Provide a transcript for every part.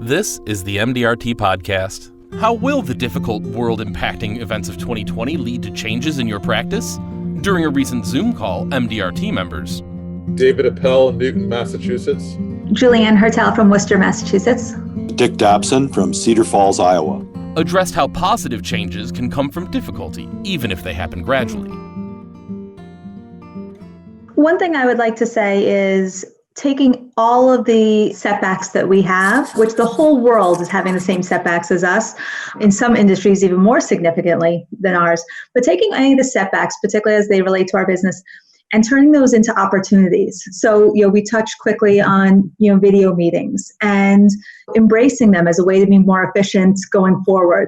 This is the MDRT podcast. How will the difficult world-impacting events of 2020 lead to changes in your practice? During a recent Zoom call, MDRT members David Appel, Newton, Massachusetts. Julianne Hertel from Worcester, Massachusetts. Dick Dobson from Cedar Falls, Iowa. addressed how positive changes can come from difficulty, even if they happen gradually. One thing I would like to say is taking all of the setbacks that we have, which the whole world is having the same setbacks as us, in some industries even more significantly than ours, but taking any of the setbacks, particularly as they relate to our business, and turning those into opportunities. So, we touched quickly on, video meetings and embracing them as a way to be more efficient going forward.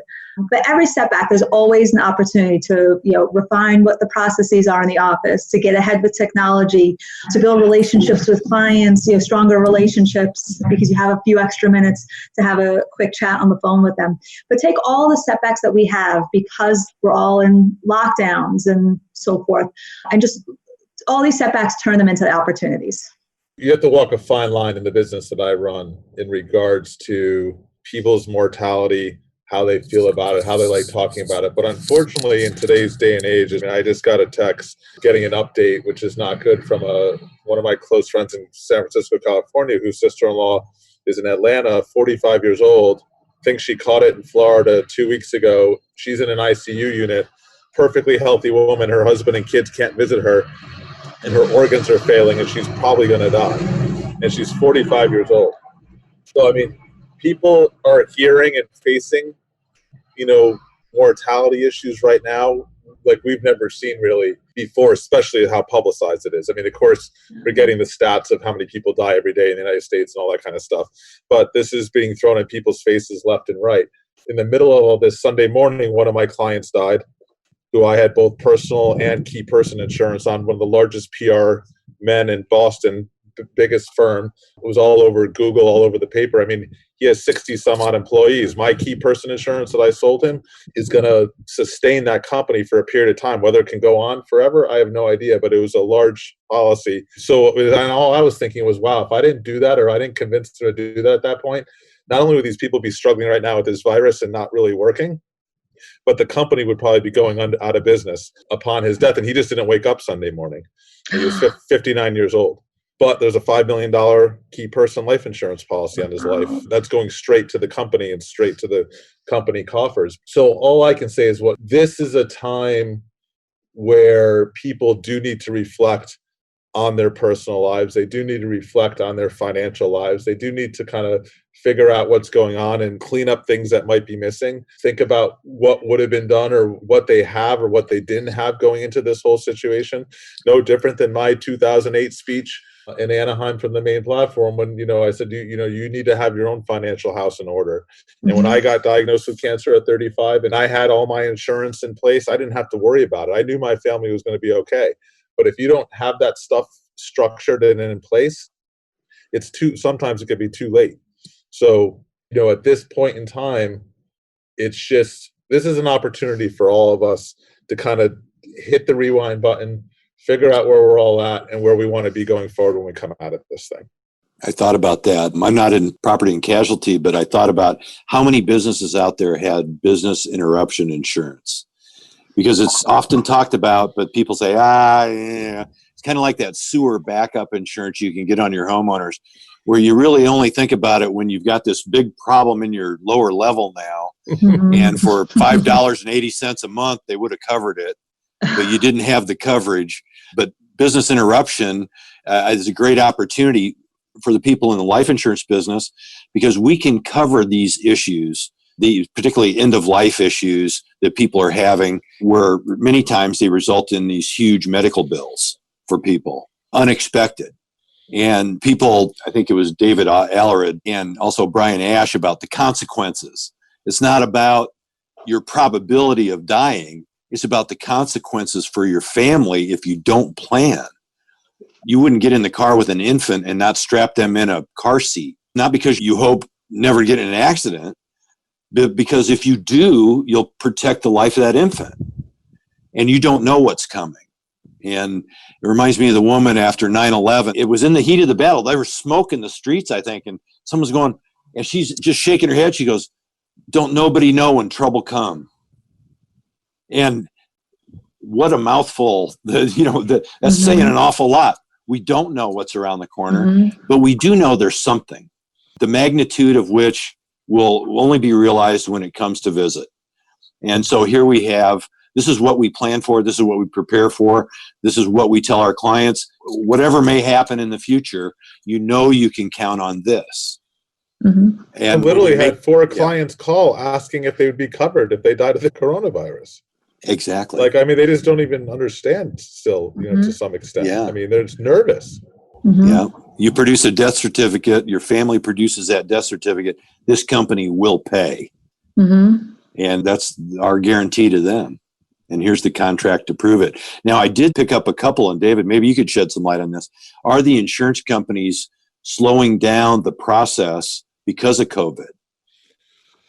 But every setback, there's always an opportunity to, refine what the processes are in the office, to get ahead with technology, to build relationships with clients, stronger relationships because you have a few extra minutes to have a quick chat on the phone with them. But take all the setbacks that we have because we're all in lockdowns and so forth, and just all these setbacks, turn them into opportunities. You have to walk a fine line in the business that I run in regards to people's mortality, how they feel about it, how they like talking about it. But unfortunately, in today's day and age, I just got a text getting an update, which is not good, from one of my close friends in San Francisco, California, whose sister-in-law is in Atlanta, 45 years old, thinks she caught it in Florida 2 weeks ago. She's in an ICU unit, perfectly healthy woman. Her husband and kids can't visit her, and her organs are failing, and she's probably going to die. And she's 45 years old. So, people are hearing and facing, mortality issues right now like we've never seen really before, especially how publicized it is. Of course, we're getting the stats of how many people die every day in the United States and all that kind of stuff. But this is being thrown in people's faces left and right. In the middle of all this, Sunday morning, one of my clients died, who I had both personal and key person insurance on, one of the largest PR men in Boston, the biggest firm. It was all over Google, all over the paper. He has 60 some odd employees. My key person insurance that I sold him is going to sustain that company for a period of time. Whether it can go on forever, I have no idea, but it was a large policy. So all I was thinking was, wow, if I didn't do that, or I didn't convince them to do that at that point, not only would these people be struggling right now with this virus and not really working, but the company would probably be going out of business upon his death. And he just didn't wake up Sunday morning. He was 59 years old. But there's a $5 million key person life insurance policy on his life. That's going straight to the company and straight to the company coffers. So all I can say is this is a time where people do need to reflect on their personal lives. They do need to reflect on their financial lives. They do need to kind of figure out what's going on and clean up things that might be missing. Think about what would have been done or what they have or what they didn't have going into this whole situation. No different than my 2008 speech in Anaheim from the main platform when, I said, you need to have your own financial house in order. And when I got diagnosed with cancer at 35 and I had all my insurance in place, I didn't have to worry about it. I knew my family was going to be okay. But if you don't have that stuff structured and in place, sometimes it could be too late. So, at this point in time, this is an opportunity for all of us to kind of hit the rewind button, figure out where we're all at and where we want to be going forward when we come out of this thing. I thought about that. I'm not in property and casualty, but I thought about how many businesses out there had business interruption insurance. Because it's often talked about, but people say, yeah. It's kind of like that sewer backup insurance you can get on your homeowners, where you really only think about it when you've got this big problem in your lower level now. And for $5.80 a month, they would have covered it, but you didn't have the coverage. But business interruption is a great opportunity for the people in the life insurance business because we can cover these issues, the particularly end-of-life issues that people are having, where many times they result in these huge medical bills for people, unexpected. And people, I think it was David Allered and also Brian Ash, about the consequences. It's not about your probability of dying. It's about the consequences for your family if you don't plan. You wouldn't get in the car with an infant and not strap them in a car seat, not because you hope never to get in an accident, because if you do, you'll protect the life of that infant. And you don't know what's coming. And it reminds me of the woman after 9/11. It was in the heat of the battle. There was smoke in the streets, I think. And someone's going, And she's just shaking her head. She goes, don't nobody know when trouble come. And what a mouthful. That's saying an awful lot. We don't know what's around the corner, but we do know there's something, the magnitude of which will only be realized when it comes to visit. And so here we have, this is what we plan for. This is what we prepare for. This is what we tell our clients. Whatever may happen in the future, you can count on this. Mm-hmm. And literally had 4 clients call asking if they would be covered if they died of the coronavirus. Exactly. Like, I mean, they just don't even understand still, to some extent. Yeah. I mean, they're just nervous. Mm-hmm. Yeah. You produce a death certificate, your family produces that death certificate, this company will pay. Mm-hmm. And that's our guarantee to them. And here's the contract to prove it. Now, I did pick up a couple, and David, maybe you could shed some light on this. Are the insurance companies slowing down the process because of COVID?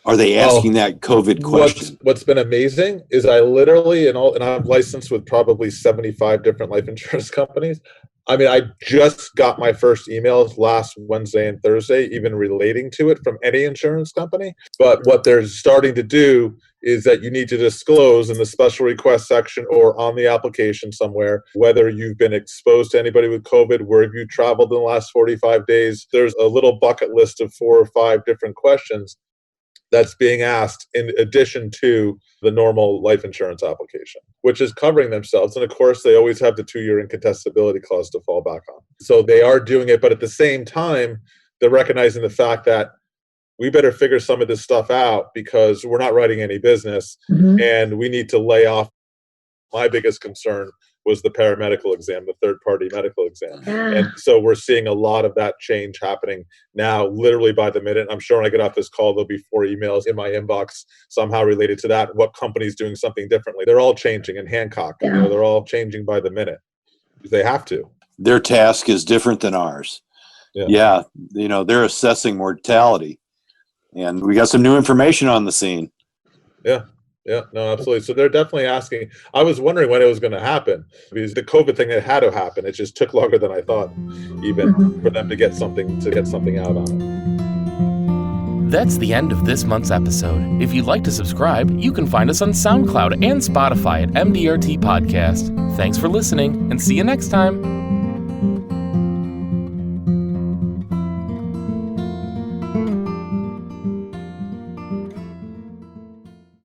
Are they asking that COVID question? What's been amazing is I literally, and I'm licensed with probably 75 different life insurance companies. I mean, I just got my first emails last Wednesday and Thursday, even relating to it from any insurance company. But what they're starting to do is that you need to disclose in the special request section or on the application somewhere whether you've been exposed to anybody with COVID, where have you traveled in the last 45 days. There's a little bucket list of 4 or 5 different questions that's being asked in addition to the normal life insurance application, which is covering themselves. And of course, they always have the 2-year incontestability clause to fall back on. So they are doing it, but at the same time, they're recognizing the fact that we better figure some of this stuff out because we're not writing any business and we need to lay off. My biggest concern was the paramedical exam, the third-party medical exam. And so we're seeing a lot of that change happening now, literally by the minute. I'm sure when I get off this call, there'll be 4 emails in my inbox somehow related to that. What company's doing something differently? They're all changing. And Hancock, they're all changing by the minute. They have to. Their task is different than ours. Yeah. They're assessing mortality. And we got some new information on the scene. Yeah, no, absolutely. So they're definitely asking. I was wondering when it was going to happen because the COVID thing, it had to happen. It just took longer than I thought, even for them to get something out on it. That's the end of this month's episode. If you'd like to subscribe, you can find us on SoundCloud and Spotify at MDRT Podcast. Thanks for listening, and see you next time.